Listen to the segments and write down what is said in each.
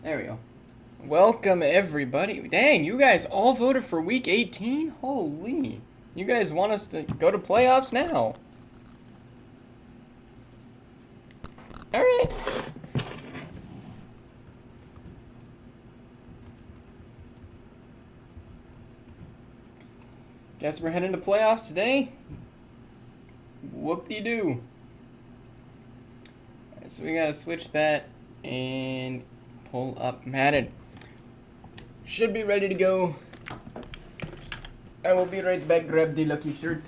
There we go. Welcome, everybody. Dang, you guys all voted for Week 18? Holy. You guys want us to go to playoffs now. Alright. Guess we're heading to playoffs today. Whoop-de-doo. Alright, so we gotta switch that and pull up Madden. Should be ready to go. I will be right back. Grab the lucky shirt.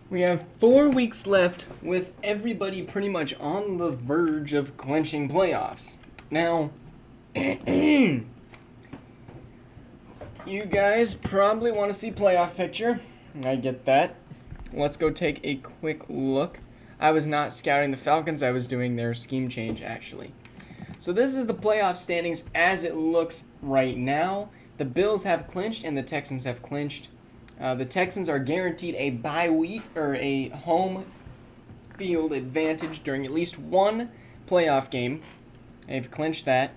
We have 4 weeks left with everybody pretty much on the verge of clinching playoffs. Now, you guys probably want to see playoff picture. I get that. Let's go take a quick look. I was not scouting the Falcons. I was doing their scheme change, actually. So this is the playoff standings as it looks right now. The Bills have clinched and the Texans have clinched. The Texans are guaranteed a bye week or a home field advantage during at least one playoff game. They've clinched that.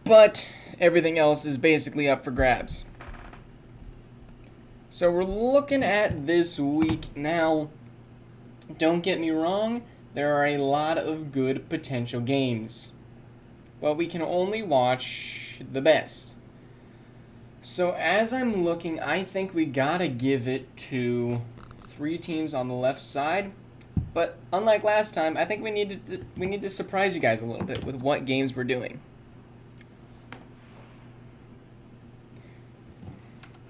But everything else is basically up for grabs. So we're looking at this week now. Don't get me wrong, there are a lot of good potential games. But we can only watch the best. So as I'm looking, I think we gotta give it to 3 teams on the left side. But unlike last time, I think we need to surprise you guys a little bit with what games we're doing.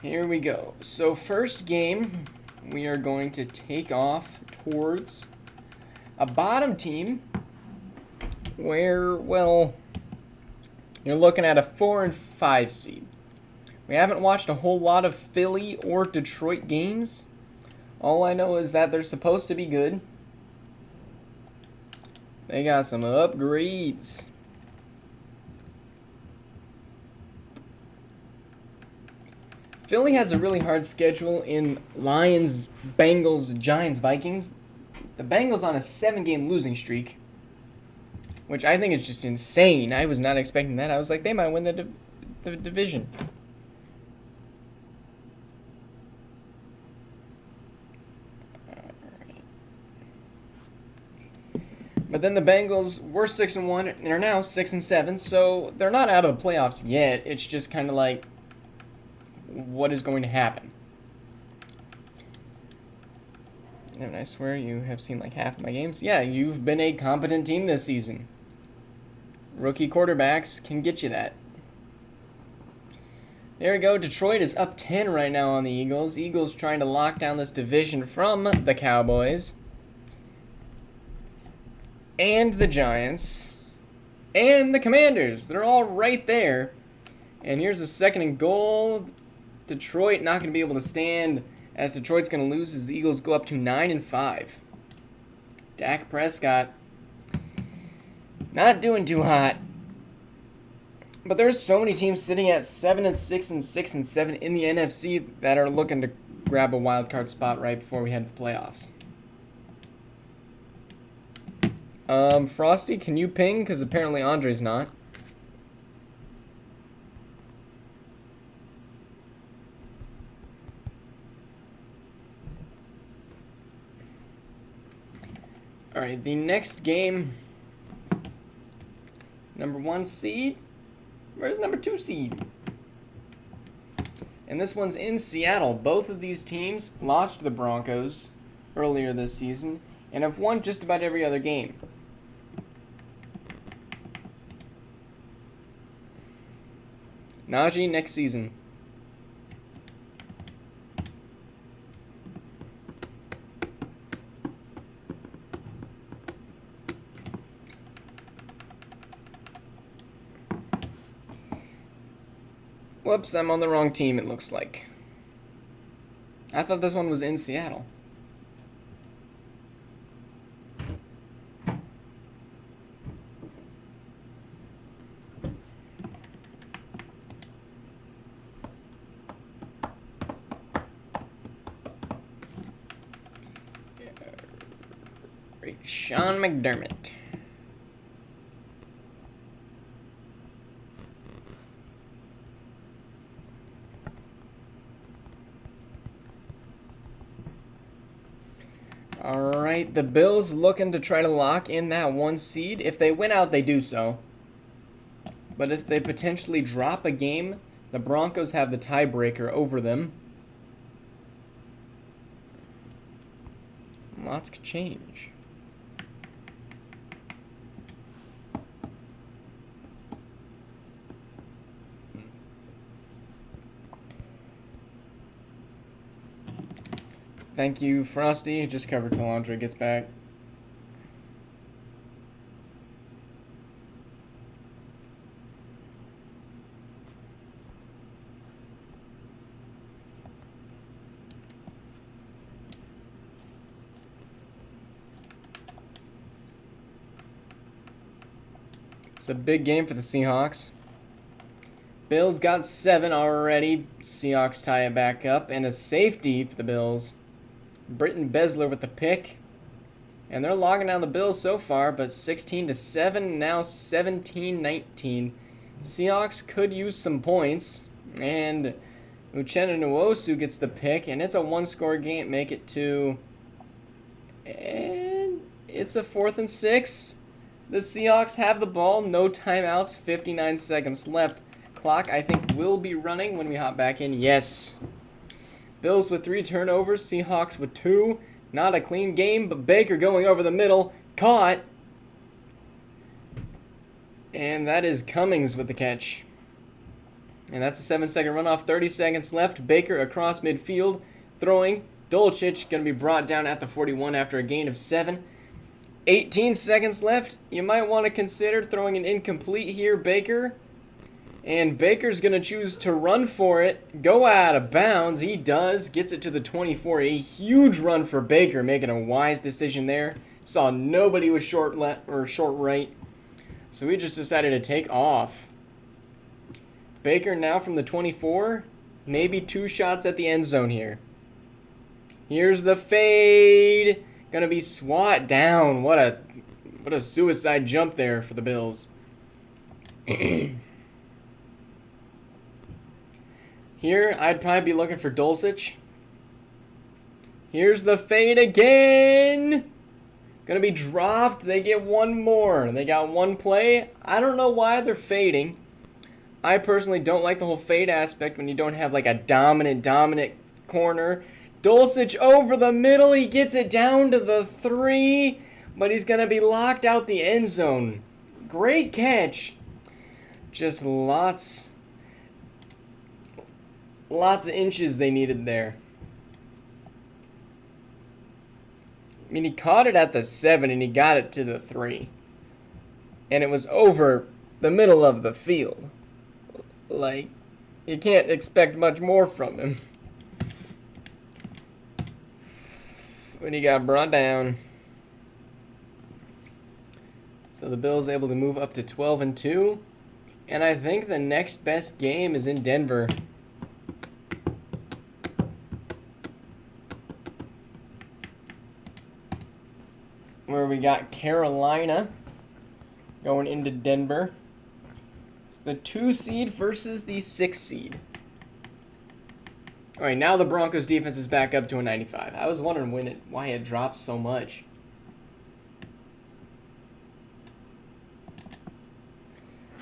Here we go. So first game, we are going to take off towards a bottom team where, well, you're looking at a 4 and 5 seed. We haven't watched a whole lot of Philly or Detroit games. All I know is that they're supposed to be good. They got some upgrades. Philly has a really hard schedule in Lions, Bengals, Giants, Vikings. The Bengals on a 7-game losing streak, which I think is just insane. I was not expecting that. I was like, they might win the division. But then the Bengals were 6-1 and are now 6-7, so they're not out of the playoffs yet. It's just kind of like, what is going to happen? And I swear you have seen like half of my games. Yeah, you've been a competent team this season. Rookie quarterbacks can get you that. There we go. Detroit is up 10 right now on the Eagles. Eagles trying to lock down this division from the Cowboys. And the Giants. And the Commanders. They're all right there. And here's a 2nd and goal. Detroit not going to be able to stand as Detroit's going to lose as the Eagles go up to 9-5. Dak Prescott not doing too hot. But there's so many teams sitting at 7-6 and 6-7 in the NFC that are looking to grab a wild card spot right before we head to the playoffs. Frosty, can you ping? Because apparently Andre's not. Alright, the next game. Number 1 seed. Where's number 2 seed? And this one's in Seattle. Both of these teams lost to the Broncos earlier this season and have won just about every other game. Najee next season. Whoops, I'm on the wrong team, it looks like. I thought this one was in Seattle. Sean McDermott. Alright, the Bills looking to try to lock in that 1 seed. If they win out, they do so. But if they potentially drop a game, the Broncos have the tiebreaker over them. Lots could change. Thank you, Frosty. Just covered till Andre gets back. It's a big game for the Seahawks. Bills got 7 already. Seahawks tie it back up. And a safety for the Bills. Britton Besler with the pick. And they're logging down the Bills so far, but 16-7, now 17-19. Seahawks could use some points. And Uchenna Nwosu gets the pick, and it's a 1-score game. Make it 2. And it's a 4th and 6. The Seahawks have the ball, no timeouts, 59 seconds left. Clock, I think, will be running when we hop back in. Yes. Bills with 3 turnovers, Seahawks with 2. Not a clean game, but Baker going over the middle. Caught. And that is Cummings with the catch. And that's a 7-second runoff, 30 seconds left. Baker across midfield, throwing. Dolchich going to be brought down at the 41 after a gain of 7. 18 seconds left. You might want to consider throwing an incomplete here, Baker. And Baker's going to choose to run for it. Go out of bounds. He does. Gets it to the 24. A huge run for Baker, making a wise decision there. Saw nobody with short left or short right. So he just decided to take off. Baker now from the 24. Maybe 2 shots at the end zone here. Here's the fade. Gonna be swat down. What a suicide jump there for the Bills. Here, I'd probably be looking for Dulcich. Here's the fade again. Gonna be dropped. They get 1 more. They got 1 play. I don't know why they're fading. I personally don't like the whole fade aspect when you don't have like a dominant corner. Dulcich over the middle. He gets it down to the 3, but he's gonna be locked out the end zone. Great catch. Just lots of inches they needed there. I mean, he caught it at the 7 and he got it to the 3. And it was over the middle of the field. Like, you can't expect much more from him. When he got brought down. So the Bills able to move up to 12-2. And I think the next best game is in Denver. Where we got Carolina going into Denver. It's the 2 seed versus the 6 seed. All right, now the Broncos defense is back up to a 95. I was wondering why it dropped so much.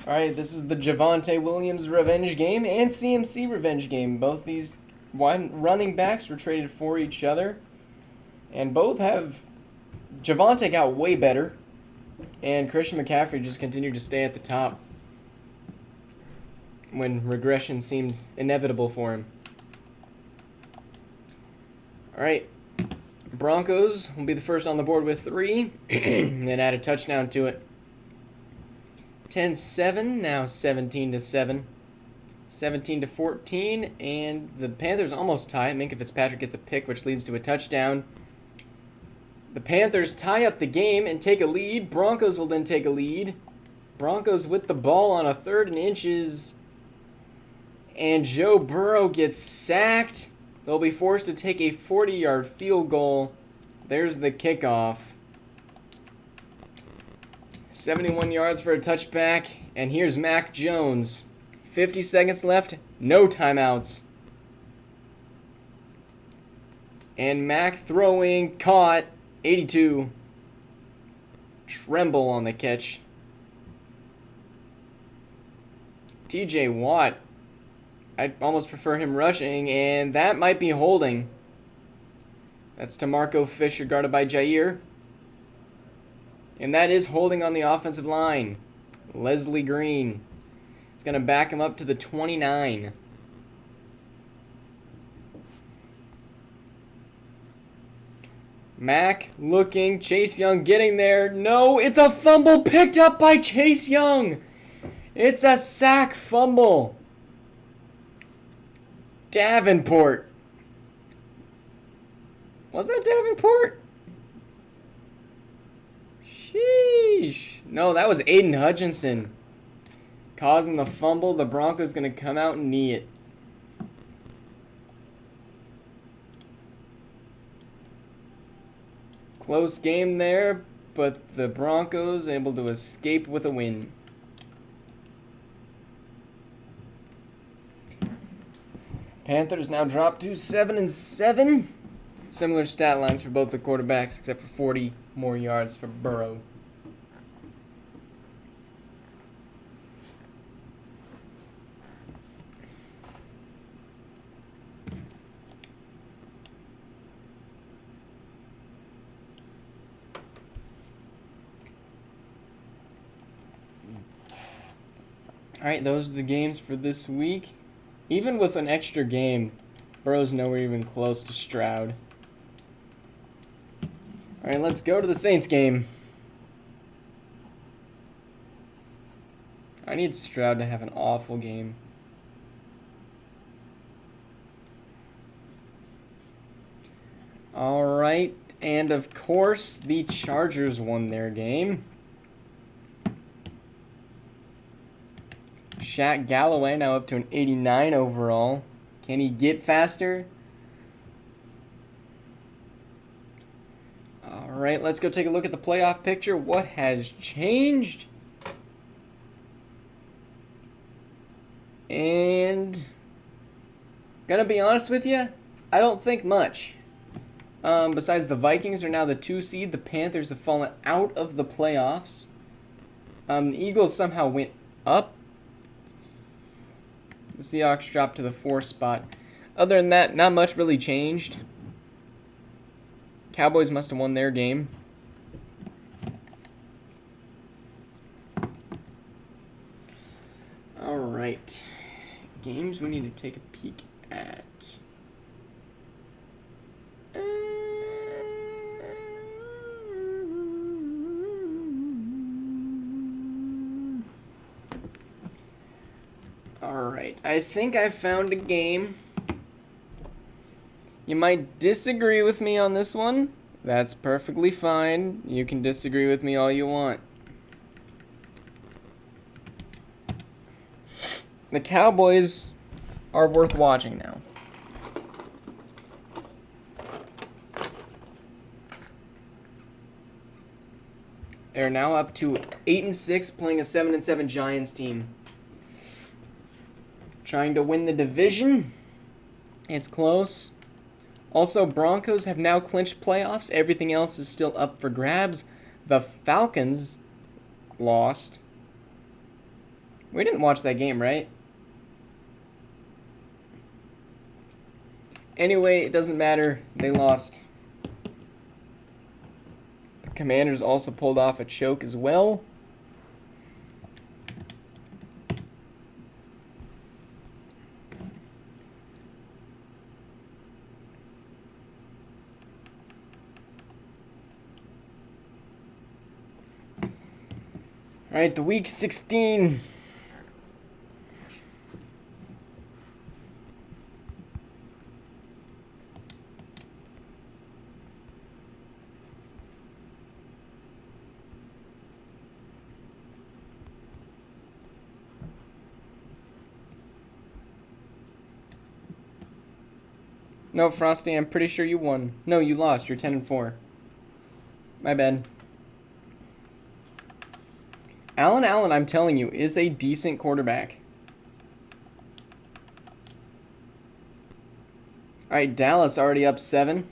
All right, this is the Javonte Williams revenge game and CMC revenge game. Both these running backs were traded for each other, and both have. Javonte got way better, and Christian McCaffrey just continued to stay at the top when regression seemed inevitable for him. All right, Broncos will be the first on the board with 3, and then add a touchdown to it. 10-7, now 17-7, 17-14, and the Panthers almost tie. Minkah Fitzpatrick gets a pick, which leads to a touchdown. The Panthers tie up the game and take a lead. Broncos will then take a lead. Broncos with the ball on a 3rd and inches. And Joe Burrow gets sacked. They'll be forced to take a 40-yard field goal. There's the kickoff. 71 yards for a touchback. And here's Mac Jones. 50 seconds left. No timeouts. And Mac throwing. Caught. 82. Tremble on the catch. TJ Watt. I'd almost prefer him rushing. And that might be holding. That's DeMarco Fisher guarded by Jair. And that is holding on the offensive line. Leslie Green is going to back him up to the 29. Mac looking. Chase Young getting there. No, it's a fumble picked up by Chase Young. It's a sack fumble. Davenport. Was that Davenport? Sheesh. No, that was Aiden Hutchinson. Causing the fumble. The Broncos going to come out and knee it. Close game there, but the Broncos able to escape with a win. Panthers now drop to 7-7. Similar stat lines for both the quarterbacks, except for 40 more yards for Burrow. Alright, those are the games for this week. Even with an extra game, Burrow's nowhere even close to Stroud. Alright, let's go to the Saints game. I need Stroud to have an awful game. Alright, and of course, the Chargers won their game. Shaq Galloway now up to an 89 overall. Can he get faster? Alright, let's go take a look at the playoff picture. What has changed? And gonna be honest with you, I don't think much. Besides the Vikings are now the 2 seed, the Panthers have fallen out of the playoffs. The Eagles somehow went up. The Seahawks dropped to the 4th spot. Other than that, not much really changed. Cowboys must have won their game. Alright. Games we need to take a peek at. Alright, I think I found a game. You might disagree with me on this one. That's perfectly fine. You can disagree with me all you want. The Cowboys are worth watching now. They're now up to 8-6, playing a 7-7 Giants team. Trying to win the division. It's close. Also, Broncos have now clinched playoffs. Everything else is still up for grabs. The Falcons lost. We didn't watch that game, right? Anyway, it doesn't matter. They lost. The Commanders also pulled off a choke as well. All right, the week 16. No, Frosty, I'm pretty sure you won. No, you lost. You're 10-4. My bad. Allen, I'm telling you, is a decent quarterback. All right, Dallas already up 7.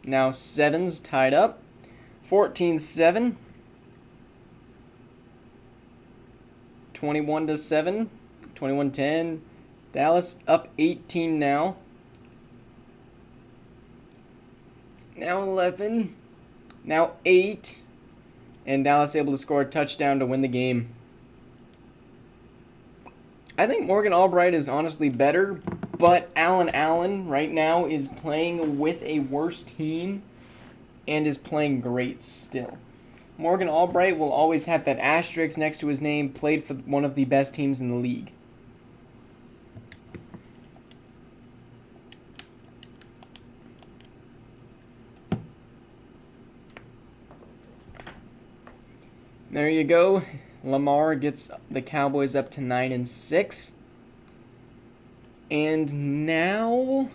Now 7's tied up. 14-7. 21-7. 21-10. Dallas up 18 now. Now 11. Now 8. And Dallas able to score a touchdown to win the game. I think Morgan Albright is honestly better, but Allen right now is playing with a worse team and is playing great still. Morgan Albright will always have that asterisk next to his name, played for one of the best teams in the league. There you go. Lamar gets the Cowboys up to 9-6. And now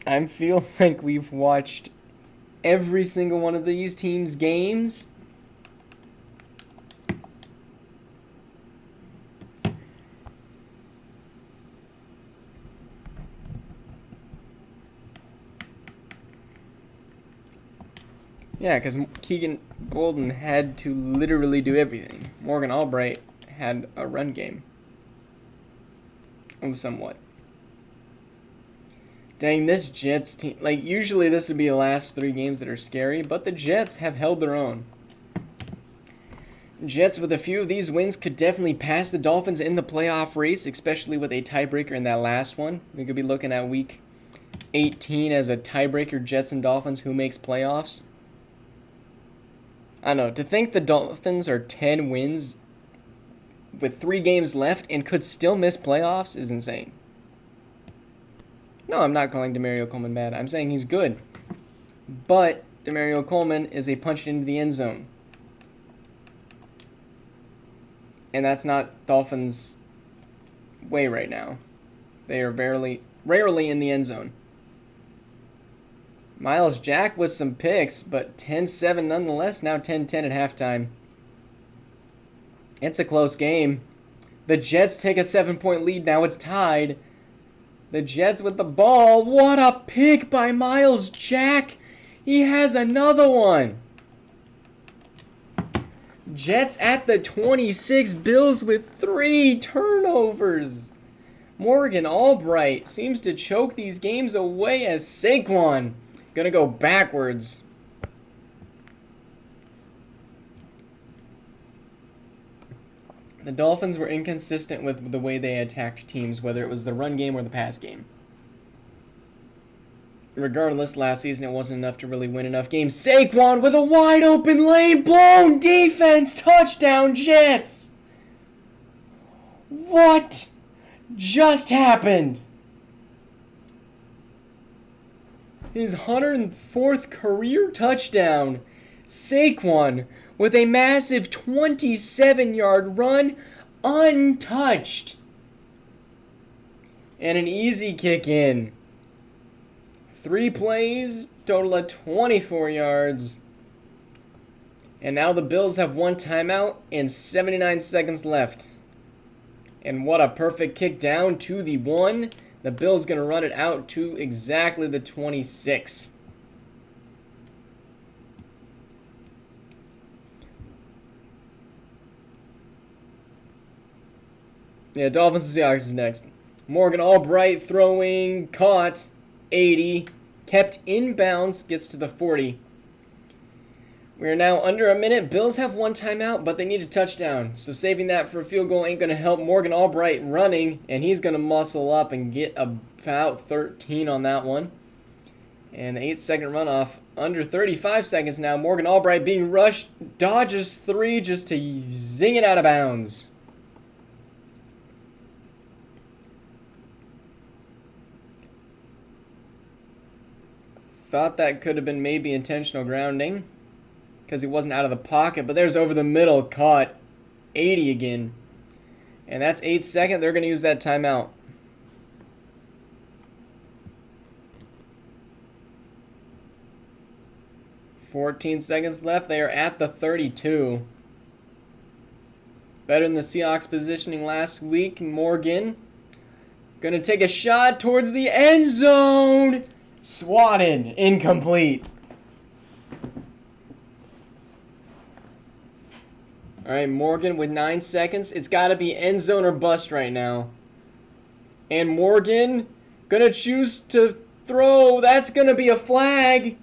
I feel like we've watched every single one of these teams' games. Yeah, because Keegan Bolden had to literally do everything. Morgan Albright had a run game. Oh, somewhat. Dang, this Jets team. Like, usually this would be the last 3 games that are scary, but the Jets have held their own. Jets, with a few of these wins, could definitely pass the Dolphins in the playoff race, especially with a tiebreaker in that last one. We could be looking at week 18 as a tiebreaker, Jets and Dolphins, who makes playoffs. I don't know. To think the Dolphins are 10 wins with 3 games left and could still miss playoffs is insane. No, I'm not calling Demario Coleman bad. I'm saying he's good. But Demario Coleman is a punch into the end zone. And that's not Dolphins' way right now. They are rarely in the end zone. Miles Jack with some picks, but 10-7 nonetheless. Now 10-10 at halftime. It's a close game. The Jets take a 7-point lead. Now it's tied. The Jets with the ball. What a pick by Miles Jack. He has another one. Jets at the 26. Bills with 3 turnovers. Morgan Albright seems to choke these games away as Saquon gonna go backwards. The Dolphins were inconsistent with the way they attacked teams, whether it was the run game or the pass game. Regardless, last season it wasn't enough to really win enough games. Saquon with a wide open lane, blown defense, touchdown Jets! What just happened? His 104th career touchdown. Saquon with a massive 27-yard run, untouched. And an easy kick in. 3 plays, total of 24 yards. And now the Bills have 1 timeout and 79 seconds left. And what a perfect kick down to the 1. The Bills going to run it out to exactly the 26. Yeah, Dolphins and Seahawks is next. Morgan Albright throwing, caught, 80, kept inbounds, gets to the 40. We are now under a minute. Bills have 1 timeout, but they need a touchdown. So saving that for a field goal ain't going to help. Morgan Albright running, and he's going to muscle up and get about 13 on that one. And the 8-second runoff, under 35 seconds now. Morgan Albright being rushed, dodges 3 just to zing it out of bounds. Thought that could have been maybe intentional grounding, because he wasn't out of the pocket, but there's over the middle, caught, 80 again. And that's 8 seconds. They're going to use that timeout. 14 seconds left. They are at the 32. Better than the Seahawks positioning last week. Morgan gonna take a shot towards the end zone. Swatted. Incomplete. All right, Morgan with 9 seconds. It's got to be end zone or bust right now. And Morgan gonna choose to throw. That's gonna be a flag.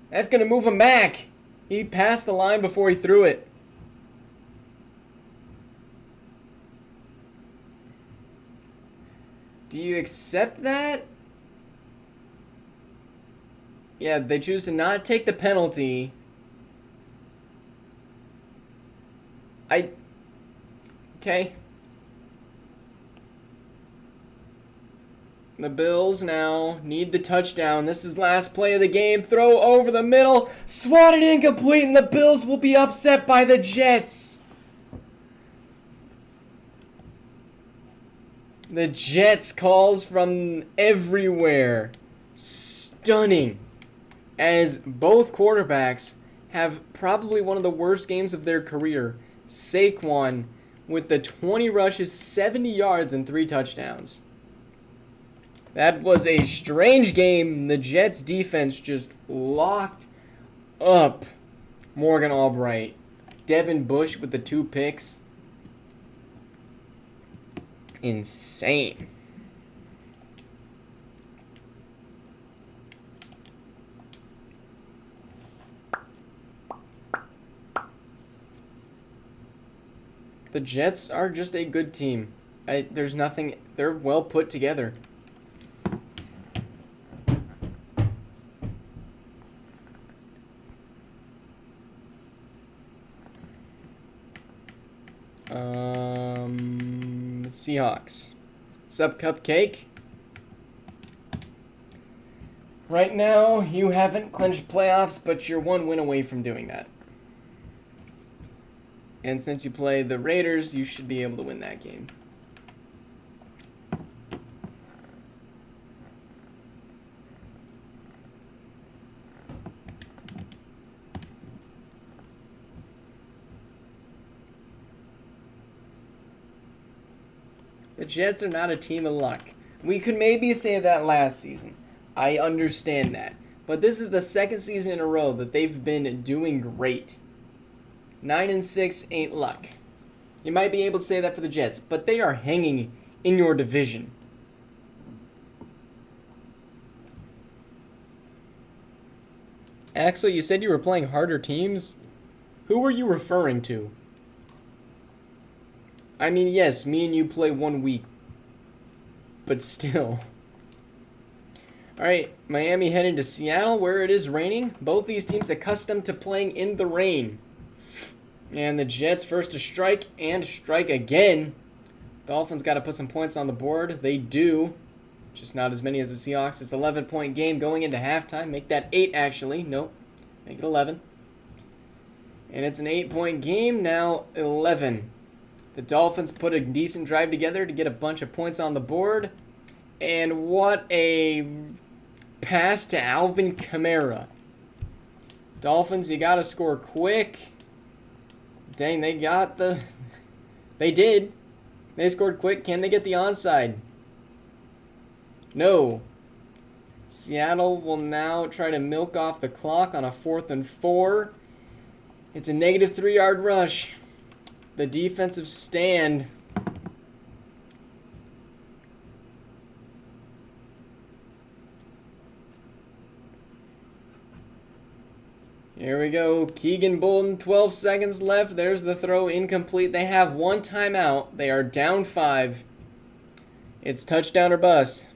That's gonna move him back. He passed the line before he threw it. Do you accept that? Yeah, they choose to not take the penalty. Okay. The Bills now need the touchdown. This is last play of the game. Throw over the middle. Swatted incomplete, and the Bills will be upset by the Jets. The Jets calls from everywhere. Stunning. As both quarterbacks have probably one of the worst games of their career. Saquon with the 20 rushes, 70 yards, and 3 touchdowns. That was a strange game. The Jets defense just locked up Morgan Albright. Devin Bush with the 2 picks. Insane. The Jets are just a good team. There's nothing. They're well put together. Seahawks. Sup, Cupcake? Right now, you haven't clinched playoffs, but you're 1 win away from doing that. And since you play the Raiders, you should be able to win that game. The Jets are not a team of luck. We could maybe say that last season. I understand that. But this is the second season in a row that they've been doing great. 9-6 ain't luck. You might be able to say that for the Jets, but they are hanging in your division. Axel, you said you were playing harder teams? Who were you referring to? I mean, yes, me and you play 1 week. But still. Alright, Miami heading to Seattle where it is raining. Both these teams accustomed to playing in the rain. And the Jets first to strike and strike again. Dolphins got to put some points on the board. They do. Just not as many as the Seahawks. It's an 11-point game going into halftime. Make that 8, actually. Nope. Make it 11. And it's an 8-point game. Now 11. The Dolphins put a decent drive together to get a bunch of points on the board. And what a pass to Alvin Kamara. Dolphins, you got to score quick. Dang, they got the... They did. They scored quick. Can they get the onside? No. Seattle will now try to milk off the clock on a 4th and 4. It's a negative 3-yard rush. The defensive stand. Here we go. Keegan Bolden, 12 seconds left. There's the throw, incomplete. They have 1 timeout. They are down 5. It's touchdown or bust.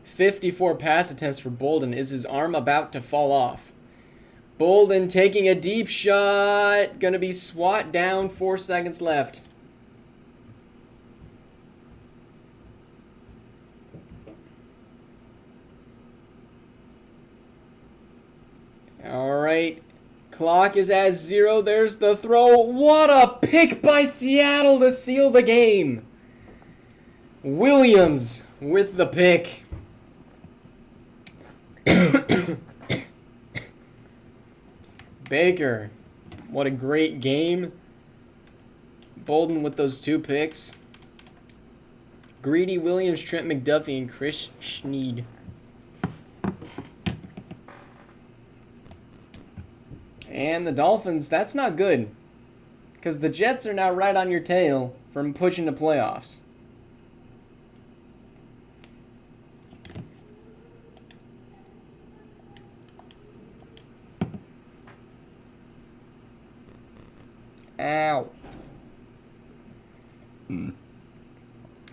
54 pass attempts for Bolden. Is his arm about to fall off? Bolden taking a deep shot. Gonna be swat down. 4 seconds left. All right. Clock is at 0. There's the throw. What a pick by Seattle to seal the game. Williams with the pick. Baker. What a great game. Bolden with those 2 picks. Greedy Williams, Trent McDuffie, and Chris Schneed. And the Dolphins, that's not good. Because the Jets are now right on your tail from pushing to playoffs. Ow.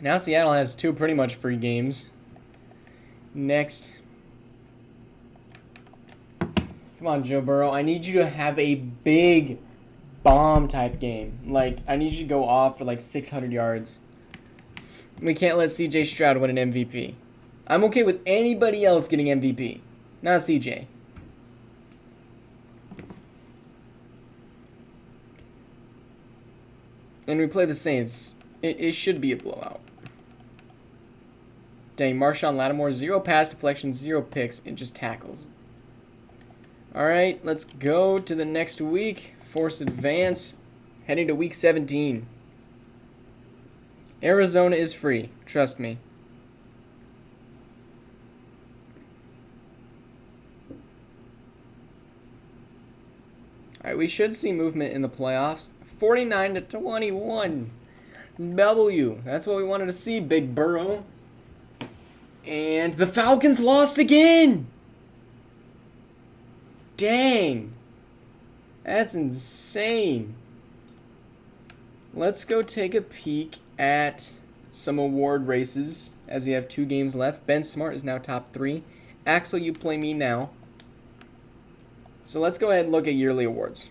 Now Seattle has 2 pretty much free games. Next. Come on, Joe Burrow. I need you to have a big bomb type game. Like, I need you to go off for like 600 yards. We can't let CJ Stroud win an MVP. I'm okay with anybody else getting MVP. Not CJ. And we play the Saints. It should be a blowout. Dang, Marshawn Lattimore, 0 pass deflections, 0 picks, and just tackles. Alright, let's go to the next week. Force advance. Heading to week 17. Arizona is free. Trust me. Alright, we should see movement in the playoffs. 49-21. W. That's what we wanted to see, Big Burrow. And the Falcons lost again. Dang. That's insane. Let's go take a peek at some award races as we have 2 games left. Ben Smart is now top 3. Axel, you play me now. So let's go ahead and look at yearly awards.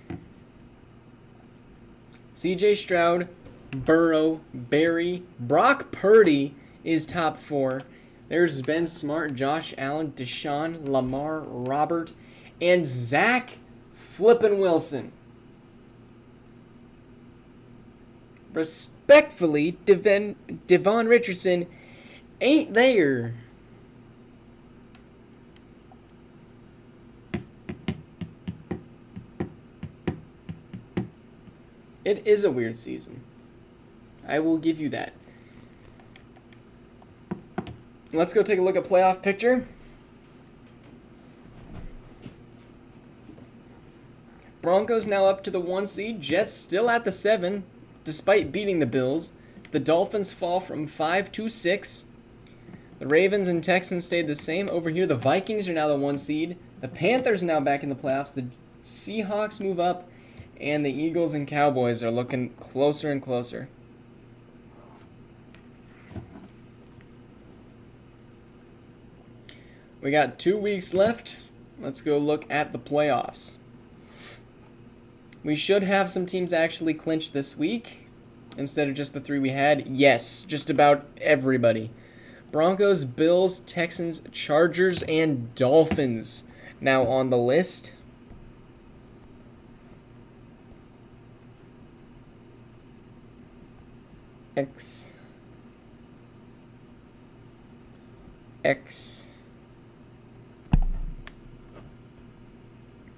CJ Stroud, Burrow, Barry, Brock Purdy is top 4. There's Ben Smart, Josh Allen, Deshaun, Lamar, Robert, and Zach Flippin' Wilson. Respectfully, Devon Richardson ain't there. It is a weird season. I will give you that. Let's go take a look at playoff picture. Broncos now up to the 1 seed. Jets still at the 7, despite beating the Bills. The Dolphins fall from 5 to 6. The Ravens and Texans stayed the same. Over here, the Vikings are now the 1 seed. The Panthers now back in the playoffs. The Seahawks move up. And the Eagles and Cowboys are looking closer and closer. We got 2 weeks left. Let's go look at the playoffs. We should have some teams actually clinch this week instead of just the 3 we had. Yes, just about everybody. Broncos, Bills, Texans, Chargers, and Dolphins now on the list. X.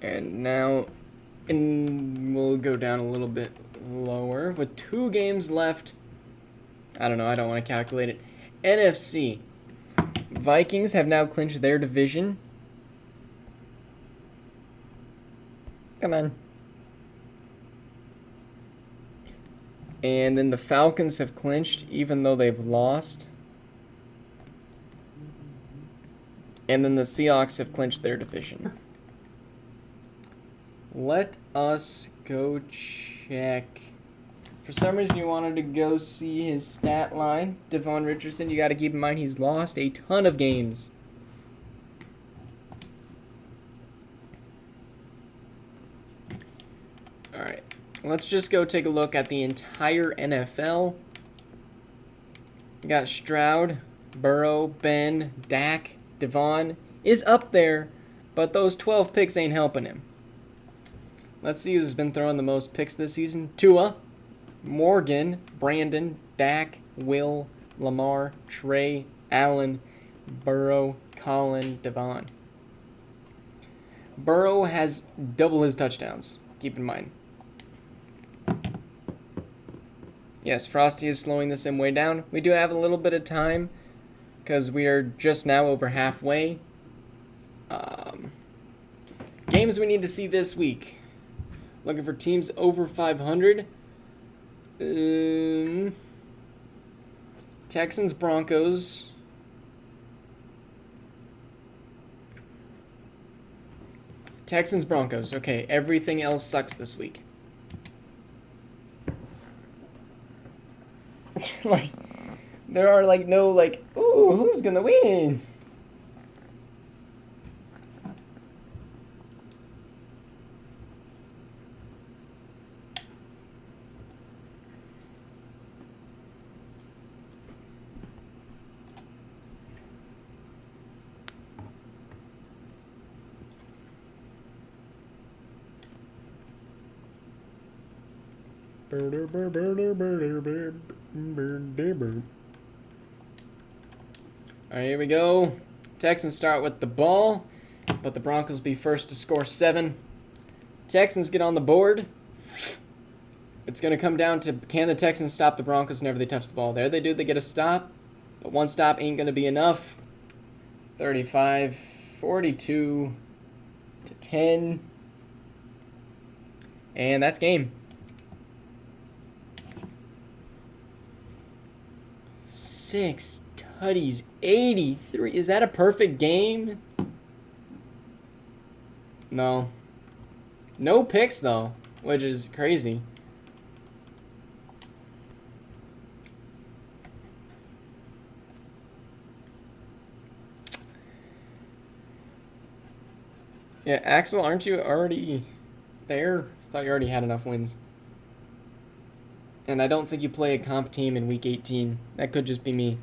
And now we'll go down a little bit lower with 2 games left. I don't know, I don't want to calculate it. NFC. Vikings have now clinched their division. Come on. And then the Falcons have clinched, even though they've lost. And then the Seahawks have clinched their division. Let us go check. For some reason, you wanted to go see his stat line. Devon Richardson, you got to keep in mind he's lost a ton of games. All right. Let's just go take a look at the entire NFL. We got Stroud, Burrow, Ben, Dak, Devon is up there, but those 12 picks ain't helping him. Let's see who's been throwing the most picks this season. Tua, Morgan, Brandon, Dak, Will, Lamar, Trey, Allen, Burrow, Colin, Devon. Burrow has double his touchdowns. Keep in mind. Yes, Frosty is slowing the sim way down. We do have a little bit of time because we are just now over halfway. Games we need to see this week. Looking for teams over 500. Texans, Broncos. Texans, Broncos. Okay, everything else sucks this week. Like, there are like no like, ooh, who's gonna win? Alright, here we go. Texans start with the ball, but the Broncos be first to score 7. Texans get on the board. It's going to come down to, can the Texans stop the Broncos whenever they touch the ball? There they do, they get a stop, but one stop ain't going to be enough. 35, 42 to 10. And that's game. 6 tutties, 83. Is that a perfect game? No. No picks, though, which is crazy. Yeah, Axel, aren't you already there? I thought you already had enough wins. And I don't think you play a comp team in week 18. That could just be me.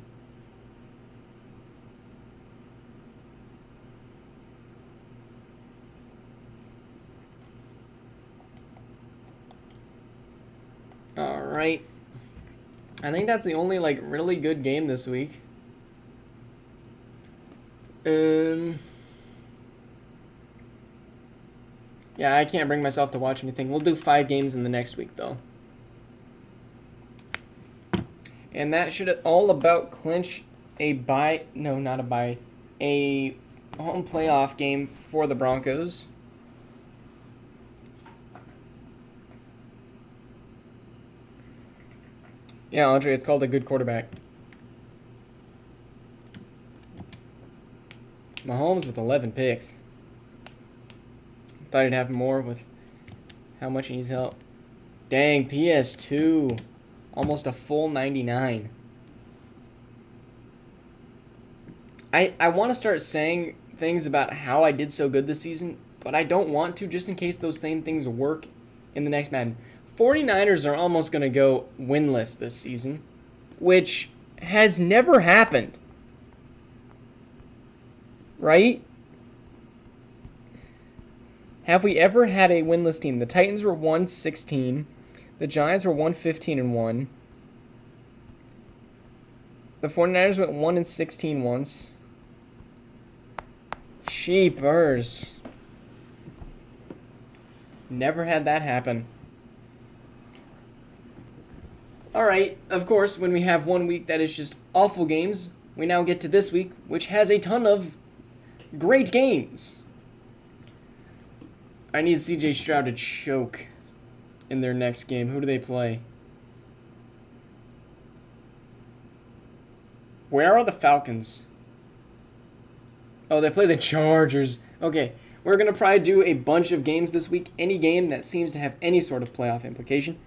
Alright. I think that's the only, like, really good game this week. Yeah, I can't bring myself to watch anything. We'll do 5 games in the next week, though. And that should all about clinch a bye. No, not a bye. A home playoff game for the Broncos. Yeah, Andre, it's called a good quarterback. Mahomes with 11 picks. Thought he'd have more with how much he needs help. Dang, PS2. Almost a full 99. I want to start saying things about how I did so good this season, but I don't want to just in case those same things work in the next Madden. 49ers are almost going to go winless this season, which has never happened. Right? Have we ever had a winless team? The Titans were 1-16. The Giants were 1-15-1. The 49ers went 1-16 once. Sheepers. Never had that happen. Alright, of course, when we have one week that is just awful games, we now get to this week, which has a ton of great games. I need CJ Stroud to choke in their next game. Who do they play? Where are the Falcons? Oh, they play the Chargers. Okay, we're going to probably do a bunch of games this week. Any game that seems to have any sort of playoff implication.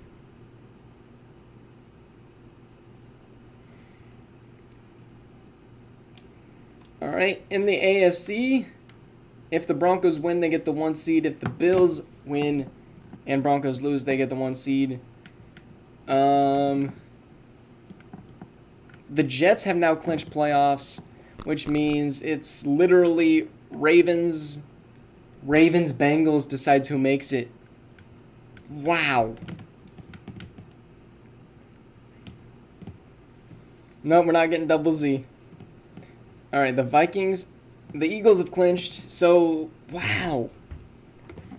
Alright, in the AFC, if the Broncos win, they get the 1 seed. If the Bills win and Broncos lose, they get the 1 seed. The Jets have now clinched playoffs, which means it's literally Ravens, Bengals decides who makes it. Wow. No, we're not getting double Z. All right, the Vikings, the Eagles have clinched, so wow.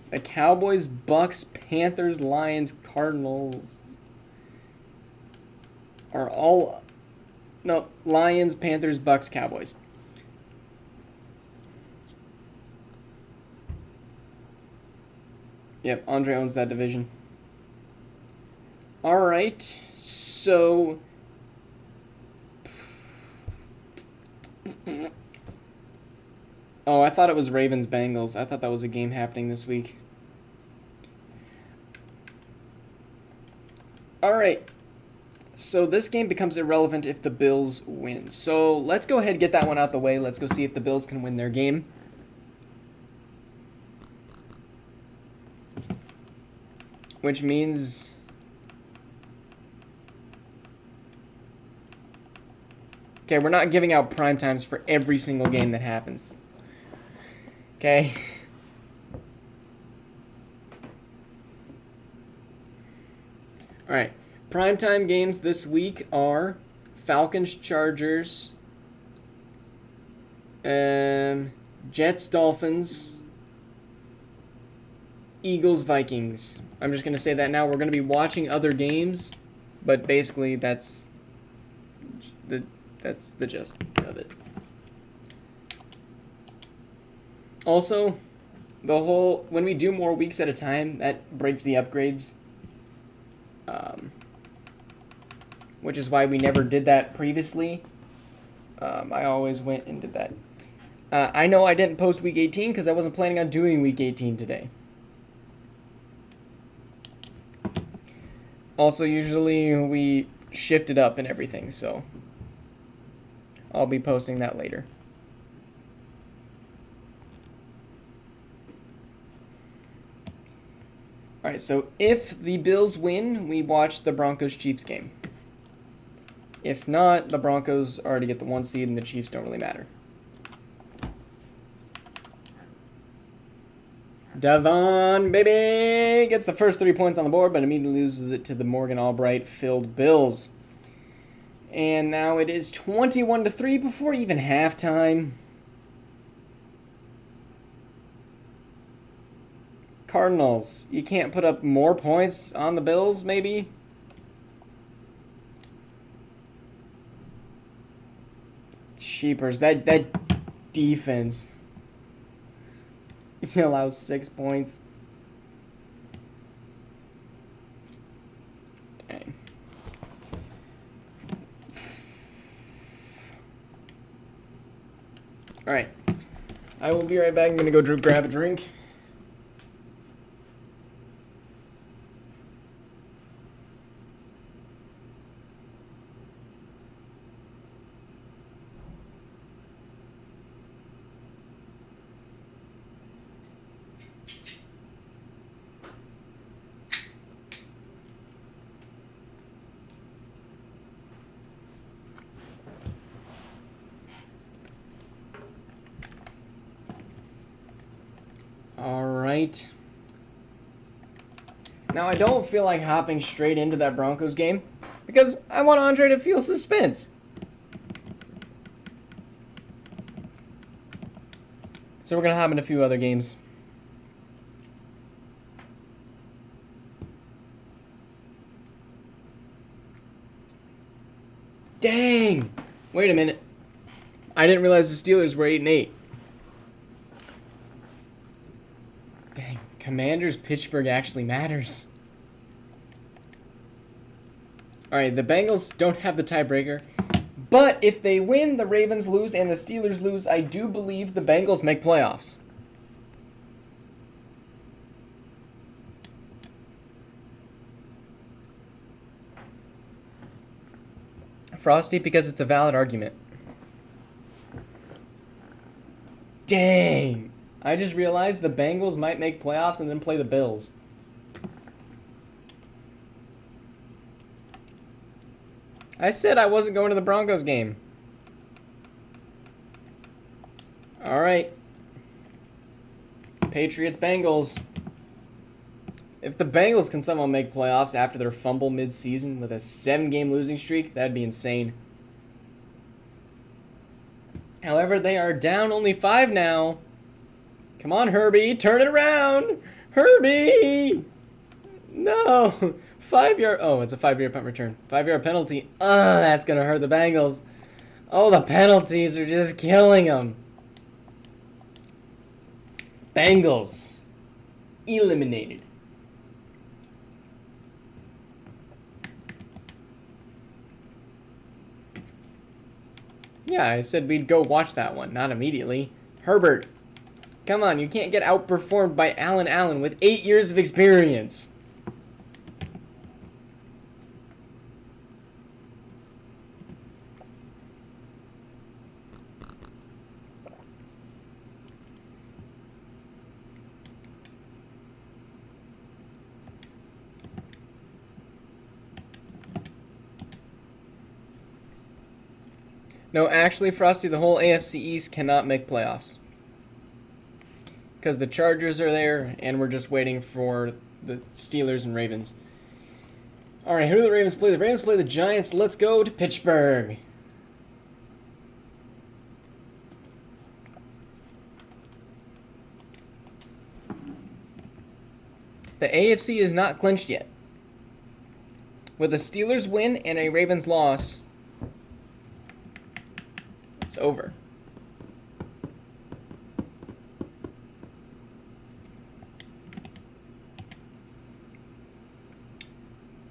The Cowboys, Bucks, Panthers, Lions, Cardinals are all... No, Lions, Panthers, Bucks, Cowboys. Yep, Andre owns that division. All right, so... Oh, I thought it was Ravens-Bengals. I thought that was a game happening this week. All right. So this game becomes irrelevant if the Bills win. So let's go ahead and get that one out the way. Let's go see if the Bills can win their game. Which means... Okay, we're not giving out prime times for every single game that happens. Okay. All right. Primetime games this week are Falcons, Chargers, Jets, Dolphins, Eagles, Vikings. I'm just going to say that now. We're going to be watching other games, but basically that's the gist of it. Also, when we do more weeks at a time, that breaks the upgrades. Which is why we never did that previously. I always went and did that. I know I didn't post Week 18 because I wasn't planning on doing Week 18 today. Also, usually we shift it up and everything, so I'll be posting that later. Alright, so if the Bills win, we watch the Broncos-Chiefs game. If not, the Broncos already get the 1 seed and the Chiefs don't really matter. Devon, baby, gets the first 3 points on the board, but immediately loses it to the Morgan Albright-filled Bills. And now it is 21-3 before even halftime. Cardinals, you can't put up more points on the Bills, maybe? Sheepers, that defense. He allows 6 points. Dang. Alright. I will be right back. I'm going to go grab a drink. Alright. Now, I don't feel like hopping straight into that Broncos game because I want Andre to feel suspense. So we're going to hop in a few other games. Dang! Wait a minute. I didn't realize the Steelers were 8-8. Dang, Commanders Pittsburgh actually matters. Alright, the Bengals don't have the tiebreaker. But if they win, the Ravens lose, and the Steelers lose, I do believe the Bengals make playoffs. Frosty, because it's a valid argument. Dang! I just realized the Bengals might make playoffs and then play the Bills. I said I wasn't going to the Broncos game. Alright. Patriots, Bengals. If the Bengals can somehow make playoffs after their fumble mid-season with a 7-game losing streak, that'd be insane. However, they are down only 5 now. Come on, Herbie, turn it around. Herbie! No! 5-yard. Oh, it's a 5-yard punt return. 5-yard penalty. That's going to hurt the Bengals. Oh, the penalties are just killing them. Bengals eliminated. Yeah, I said we'd go watch that one, not immediately. Herbert, come on, you can't get outperformed by Allen with 8 years of experience. No, actually, Frosty, the whole AFC East cannot make playoffs. Because the Chargers are there, and we're just waiting for the Steelers and Ravens. Alright, who do the Ravens play? The Ravens play the Giants. Let's go to Pittsburgh. The AFC is not clinched yet. With a Steelers win and a Ravens loss, it's over.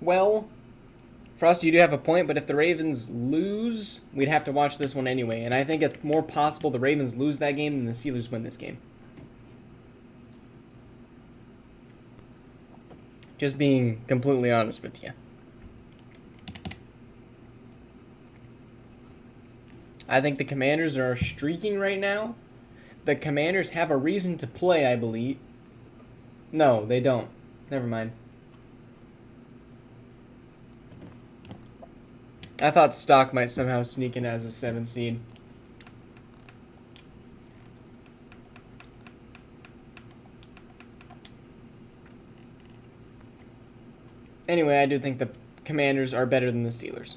Well, Frost, you do have a point, but if the Ravens lose, we'd have to watch this one anyway. And I think it's more possible the Ravens lose that game than the Steelers win this game. Just being completely honest with you. I think the Commanders are streaking right now. The Commanders have a reason to play, I believe. No, they don't. Never mind. I thought Stock might somehow sneak in as a 7 seed. Anyway, I do think the Commanders are better than the Steelers.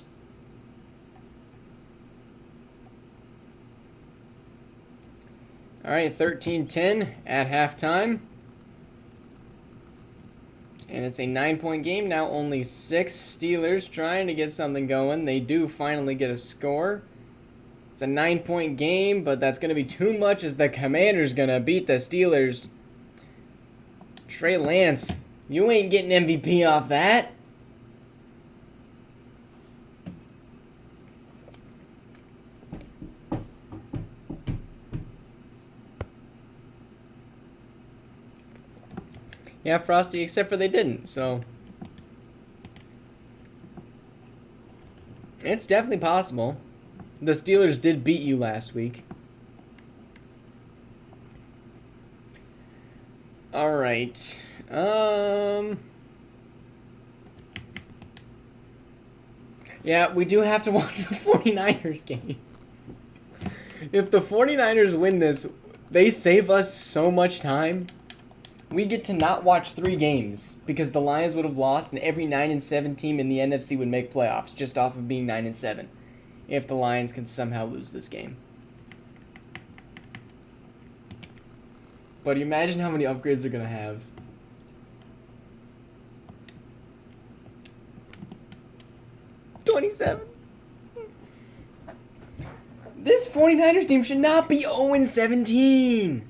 Alright, 13-10 at halftime. And it's a 9-point game. Now only 6 Steelers trying to get something going. They do finally get a score. It's a 9-point game, but that's going to be too much as the Commanders going to beat the Steelers. Trey Lance, you ain't getting MVP off that. Yeah, Frosty, except for they didn't, so. It's definitely possible. The Steelers did beat you last week. Alright. Yeah, we do have to watch the 49ers game. If the 49ers win this, they save us so much time. We get to not watch 3 games because the Lions would have lost and every 9-7 team in the NFC would make playoffs just off of being 9-7 if the Lions can somehow lose this game. But imagine how many upgrades they're going to have. $27. This 49ers team should not be 0-17.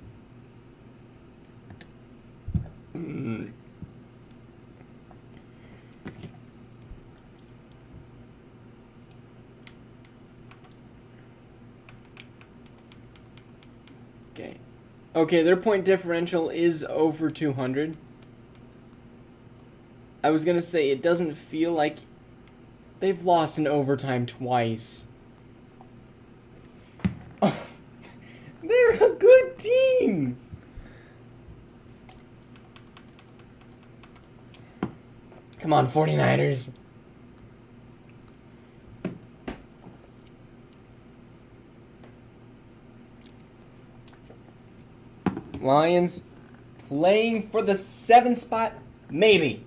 Okay, their point differential is over 200. I was gonna say, it doesn't feel like they've lost in overtime twice. Oh, they're a good team! Come on, 49ers. Lions playing for the 7th spot? Maybe.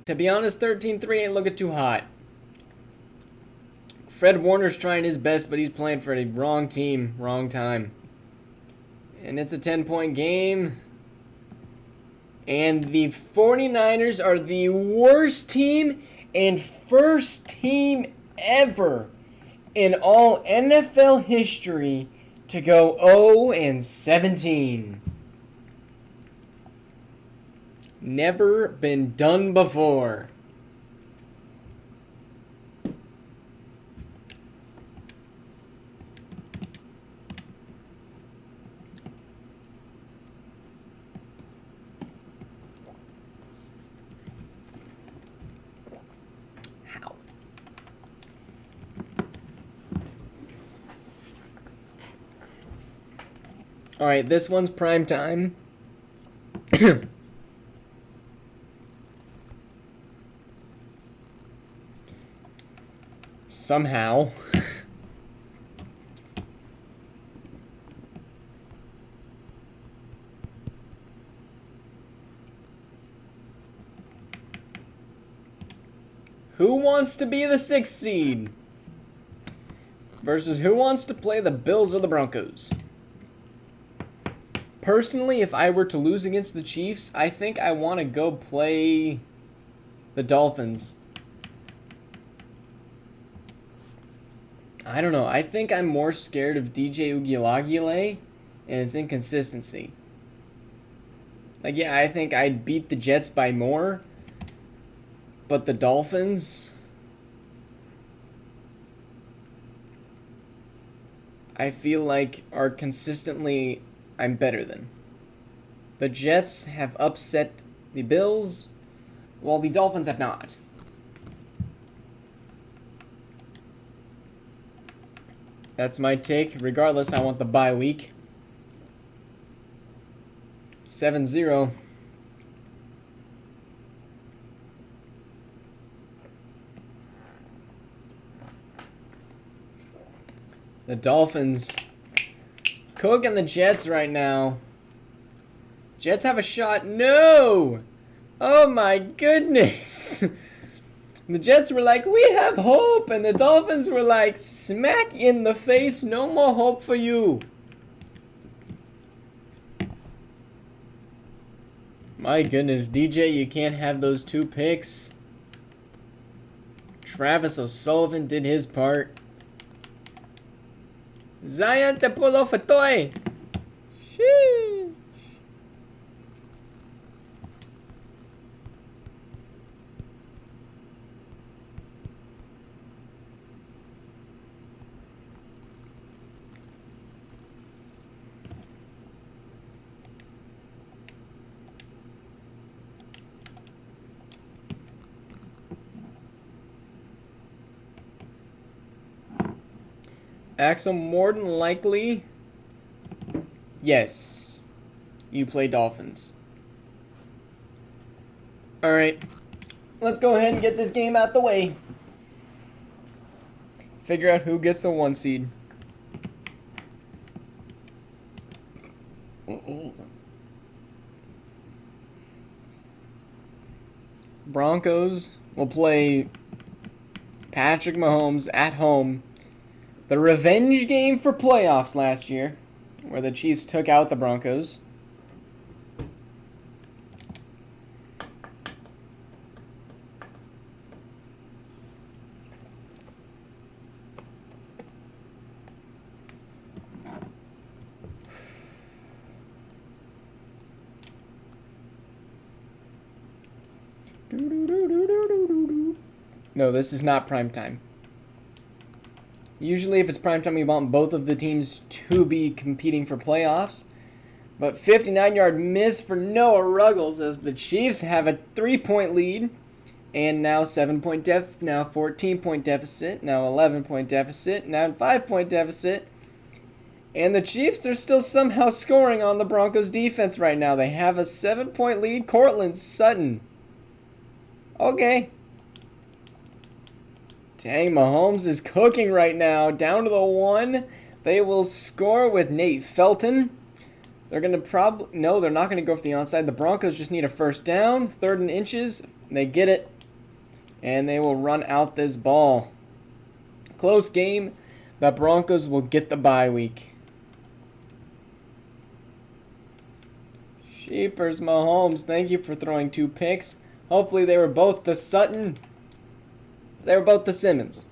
To be honest, 13-3 ain't looking too hot. Fred Warner's trying his best, but he's playing for the wrong team, wrong time. And it's a 10-point game. And the 49ers are the worst team and first team ever in all NFL history to go 0-17. Never been done before. How? All right, this one's prime time. Somehow. Who wants to be the 6th seed? Versus who wants to play the Bills or the Broncos? Personally, if I were to lose against the Chiefs, I think I want to go play the Dolphins. I don't know. I think I'm more scared of DJ Uiagalelei and his inconsistency. Like, yeah, I think I'd beat the Jets by more. But the Dolphins, I feel like are consistently I'm better than. The Jets have upset the Bills, while the Dolphins have not. That's my take. Regardless, I want the bye week. 7-0. The Dolphins cooking the Jets right now. Jets have a shot. No! Oh my goodness. The Jets were like, we have hope. And the Dolphins were like, smack in the face. No more hope for you. My goodness, DJ, you can't have those 2 picks. Travis O'Sullivan did his part. Zion te pull off a toy. Sheesh. Axel, more than likely, yes, you play Dolphins. Alright, let's go ahead and get this game out the way. Figure out who gets the 1 seed. Broncos will play Patrick Mahomes at home. The revenge game for playoffs last year, where the Chiefs took out the Broncos. No, this is not prime time. Usually if it's primetime, we want both of the teams to be competing for playoffs. But 59-yard miss for Noah Ruggles as the Chiefs have a 3-point lead. And now 7-point deficit, now 14-point deficit, now 11-point deficit, now 5-point deficit. And the Chiefs are still somehow scoring on the Broncos defense right now. They have a 7-point lead. Cortland Sutton. Okay. Dang, Mahomes is cooking right now. Down to the 1. They will score with Nate Felton. They're going to no, they're not going to go for the onside. The Broncos just need a first down. 3rd and inches. They get it. And they will run out this ball. Close game. The Broncos will get the bye week. Sheepers Mahomes, thank you for throwing 2 picks. Hopefully they were both the Sutton. They were both the Simmons.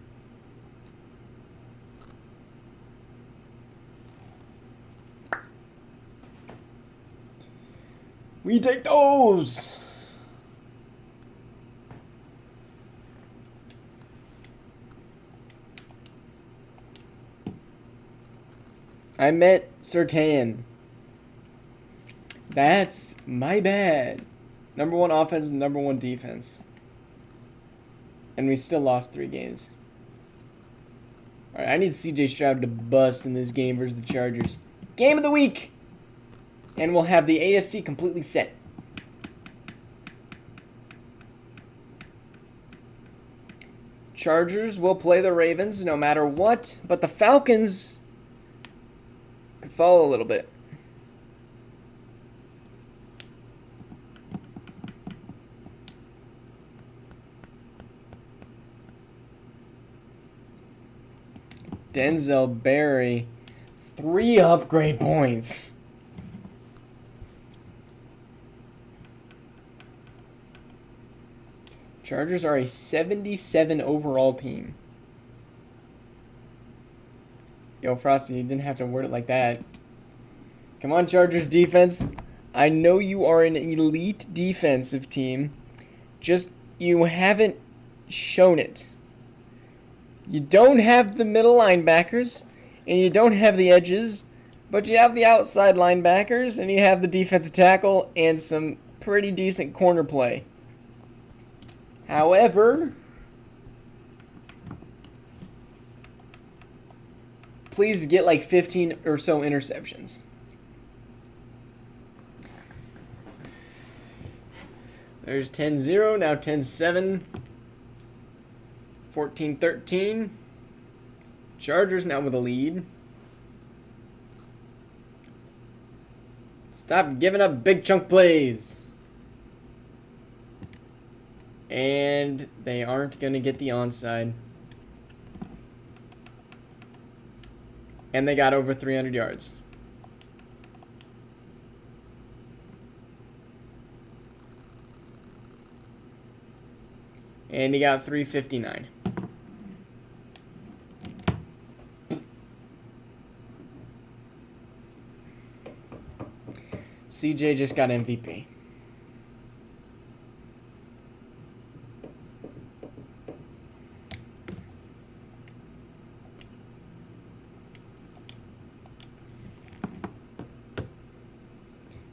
We take those. I met Surtain. That's my bad. Number 1 offense, number 1 defense. And we still lost 3 games. Alright, I need CJ Stroud to bust in this game versus the Chargers. Game of the week! And we'll have the AFC completely set. Chargers will play the Ravens no matter what, but the Falcons could fall a little bit. Denzel Berry, 3 upgrade points. Chargers are a 77 overall team. Yo, Frosty, you didn't have to word it like that. Come on, Chargers defense. I know you are an elite defensive team. Just, you haven't shown it. You don't have the middle linebackers, and you don't have the edges, but you have the outside linebackers, and you have the defensive tackle, and some pretty decent corner play. However, please get like 15 or so interceptions. There's 10-0, now 10-7. 14-13. Chargers now with a lead. Stop giving up big chunk plays. And they aren't going to get the onside. And they got over 300 yards. And he got 359. CJ just got MVP.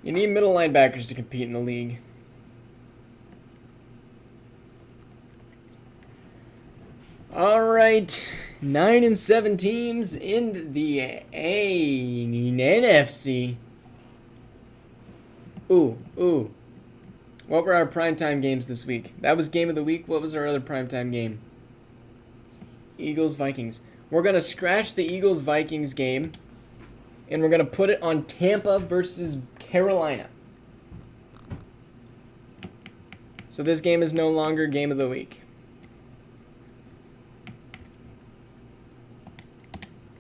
You need middle linebackers to compete in the league. All right, 9-7 teams in the NFC. Ooh. What were our primetime games this week? That was game of the week. What was our other primetime game? Eagles-Vikings. We're going to scratch the Eagles-Vikings game, and we're going to put it on Tampa versus Carolina. So this game is no longer game of the week.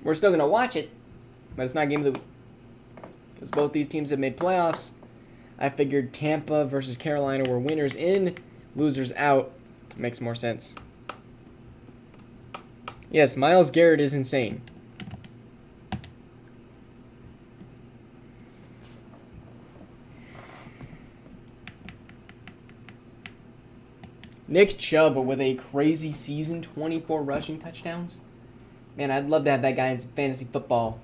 We're still going to watch it, but it's not game of the week. Because both these teams have made playoffs. I figured Tampa versus Carolina were winners in, losers out. Makes more sense. Yes, Myles Garrett is insane. Nick Chubb with a crazy season, 24 rushing touchdowns. Man, I'd love to have that guy in fantasy football.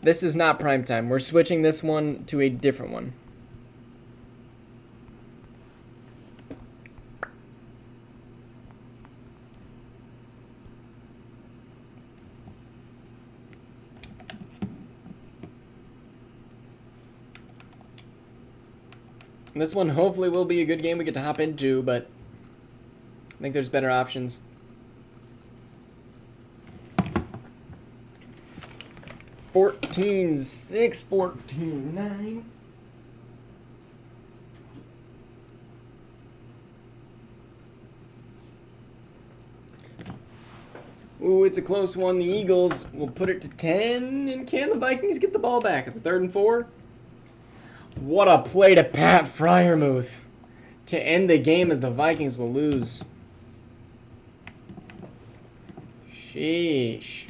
This is not primetime. We're switching this one to a different one. This one hopefully will be a good game we get to hop into, but I think there's better options. $14, 6, 14, 9. Ooh, it's a close one. The Eagles will put it to 10. And can the Vikings get the ball back? It's a 3rd and 4. What a play to Pat Freiermuth to end the game as the Vikings will lose. Sheesh.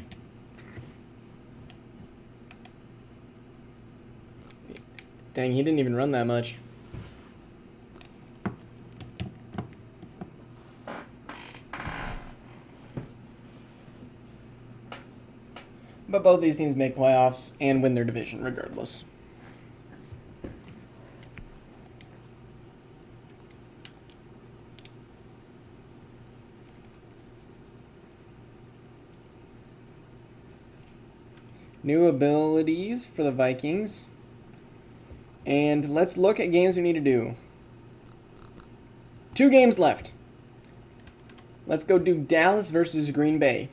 Dang, he didn't even run that much. But both these teams make playoffs and win their division regardless. New abilities for the Vikings. And let's look at games we need to do. 2 games left. Let's go do Dallas versus Green Bay.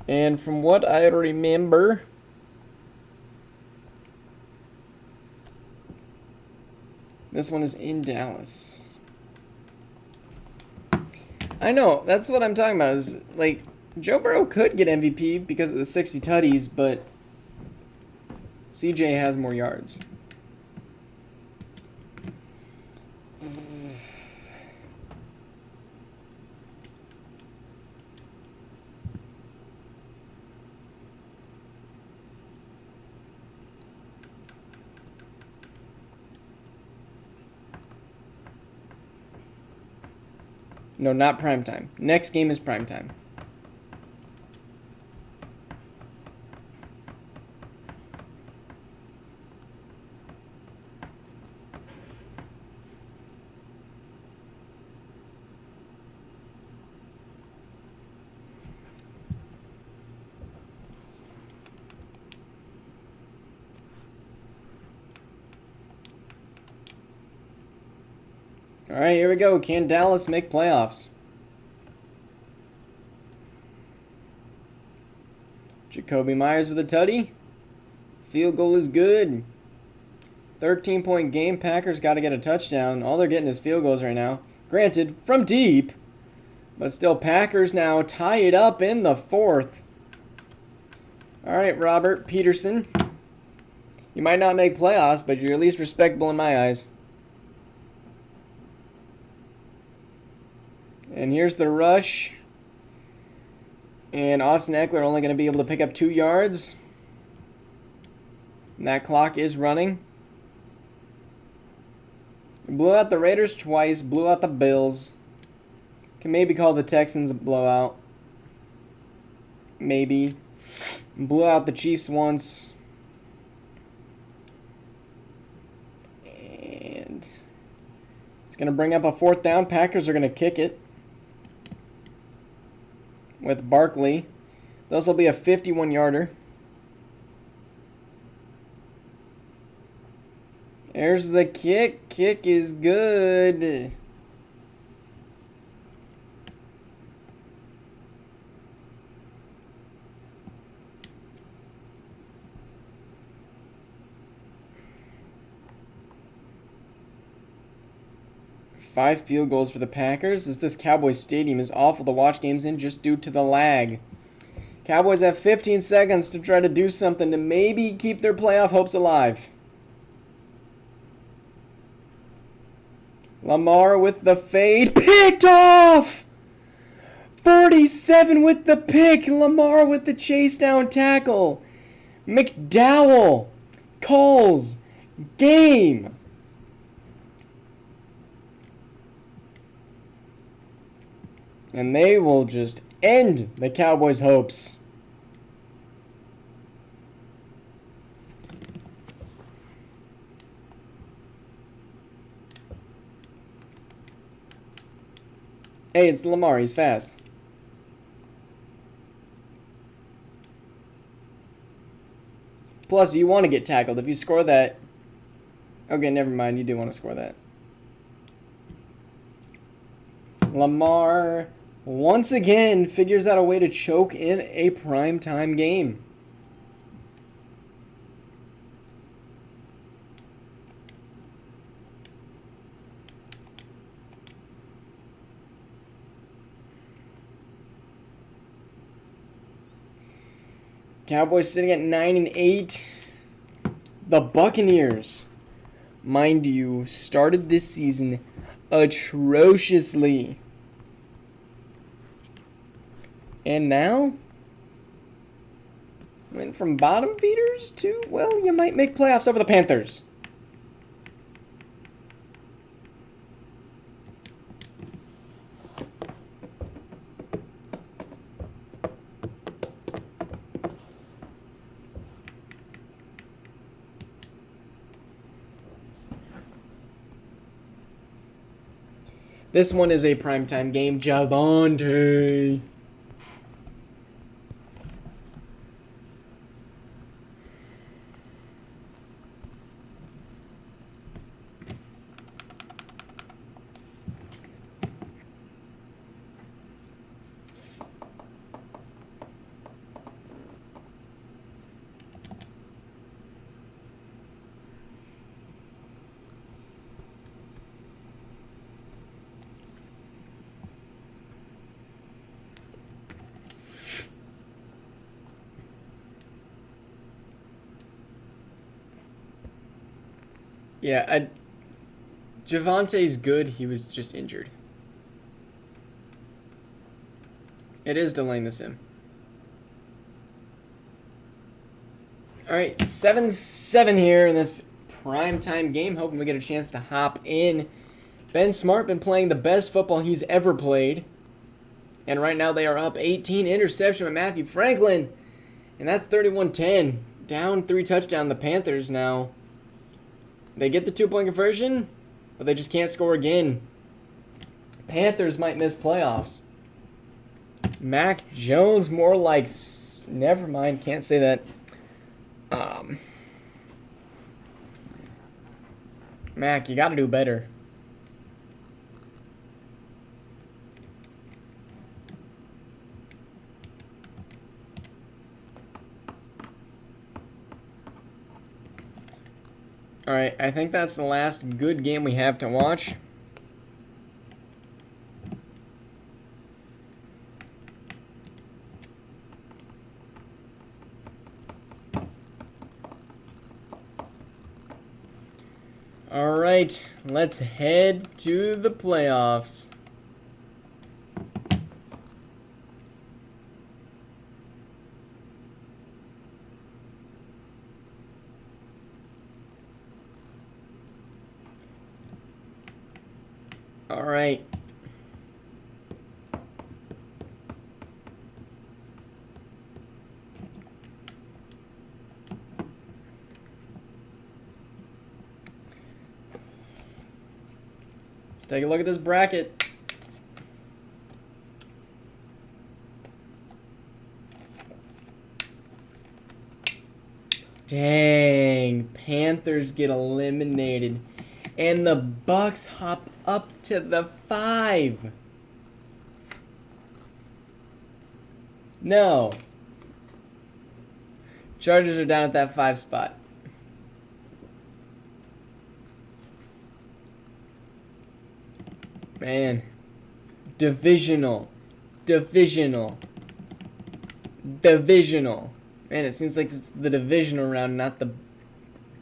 And from what I remember, this one is in Dallas. I know, that's what I'm talking about. Is like Joe Burrow could get MVP because of the 60 tutties, but CJ has more yards. No, not primetime. Next game is primetime. All right, here we go. Can Dallas make playoffs? Jacoby Myers with a tutty. Field goal is good. 13-point game. Packers got to get a touchdown. All they're getting is field goals right now. Granted, from deep. But still, Packers now tie it up in the 4th. All right, Robert Peterson. You might not make playoffs, but you're at least respectable in my eyes. And here's the rush. And Austin Eckler only going to be able to pick up 2 yards. And that clock is running. Blew out the Raiders twice. Blew out the Bills. Can maybe call the Texans a blowout. Maybe. Blew out the Chiefs once. And it's going to bring up a 4th down. Packers are going to kick it with Barkley. This will be a 51-yarder. There's the kick. Kick is good. Five field goals for the Packers, as this Cowboys stadium is awful to watch games in just due to the lag. Cowboys have 15 seconds to try to do something to maybe keep their playoff hopes alive. Lamar with the fade. Picked off! 47 with the pick. Lamar with the chase down tackle. McDowell calls game. And they will just end the Cowboys' hopes. Hey, it's Lamar. He's fast. Plus, you want to get tackled. If you score that... Okay, never mind. You do want to score that. Lamar once again figures out a way to choke in a primetime game. Cowboys sitting at 9-8. The Buccaneers, mind you, started this season atrociously. And now, went from bottom feeders to, well, you might make playoffs over the Panthers. This one is a primetime game. Javonte. Yeah, Javonte's good. He was just injured. It is delaying the sim. Alright, 7-7 here in this primetime game. Hoping we get a chance to hop in. Ben Smart been playing the best football he's ever played. And right now they are up 18. Interception with Matthew Franklin. And that's 31-10. Down 3 touchdowns. The Panthers now. They get the 2-point conversion, but they just can't score again. Panthers might miss playoffs. Mac Jones, more like... Never mind, can't say that. Mac, you gotta do better. Alright, I think that's the last good game we have to watch. Alright, let's head to the playoffs. All right. Let's take a look at this bracket. Dang, Panthers get eliminated. And the Bucks hop up to the 5. No. Chargers are down at that 5 spot. Man. Divisional. Man, it seems like it's the divisional round, not the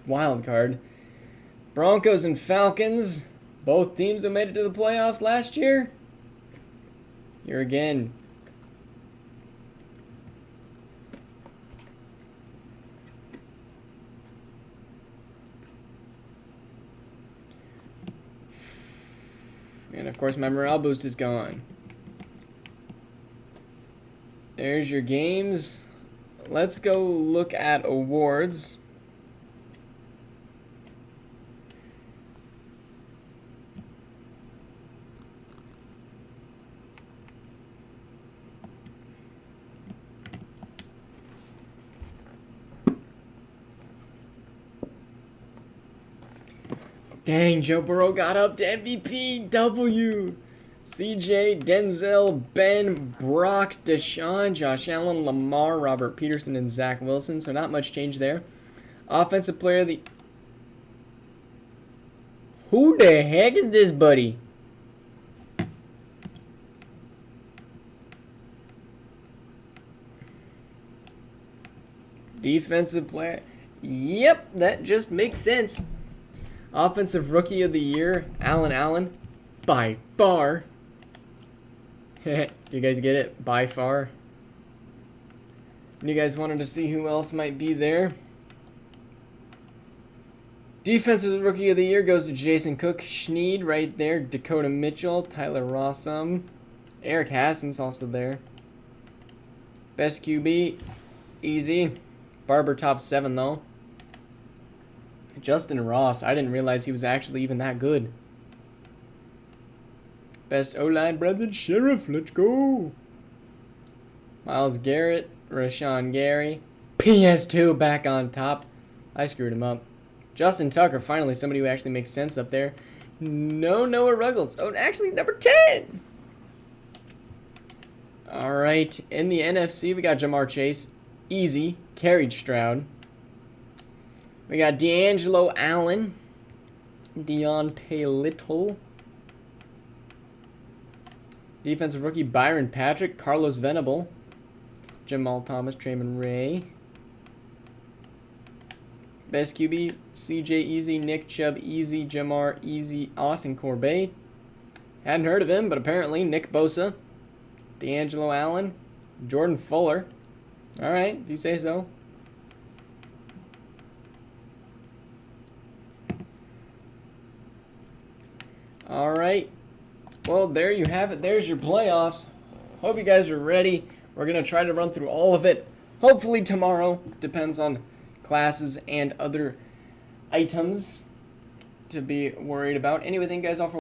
wild card. Broncos and Falcons, both teams who made it to the playoffs last year. Here again. And of course my morale boost is gone. There's your games. Let's go look at awards. Dang, Joe Burrow got up to MVP. W. CJ, Denzel, Ben, Brock, Deshaun, Josh Allen, Lamar, Robert Peterson, and Zach Wilson. So not much change there. Offensive player of the... Who the heck is this buddy? Defensive player. Yep, that just makes sense. Offensive Rookie of the Year, Allen. By far. You guys get it? By far. You guys wanted to see who else might be there. Defensive Rookie of the Year goes to Jason Cook, Schneed right there, Dakota Mitchell, Tyler Rossum, Eric Hassan's also there. Best QB, easy. Barber top 7 though. Justin Ross, I didn't realize he was actually even that good. Best O-line, Brendan Sheriff, let's go. Myles Garrett, Rashawn Gary, PS2 back on top. I screwed him up. Justin Tucker, finally somebody who actually makes sense up there. No Noah Ruggles. Oh, actually number 10. All right, in the NFC, we got Jamar Chase, easy, carried Stroud. We got D'Angelo Allen, Deontay Little. Defensive rookie Byron Patrick, Carlos Venable, Jamal Thomas, Traymon Ray. Best QB, CJ Easy, Nick Chubb Easy, Jamar Easy, Austin Corbett. Hadn't heard of him, but apparently Nick Bosa, D'Angelo Allen, Jordan Fuller. All right, if you say so. All right. Well, there you have it. There's your playoffs. Hope you guys are ready. We're going to try to run through all of it. Hopefully tomorrow. Depends on classes and other items to be worried about. Anyway, thank you guys all for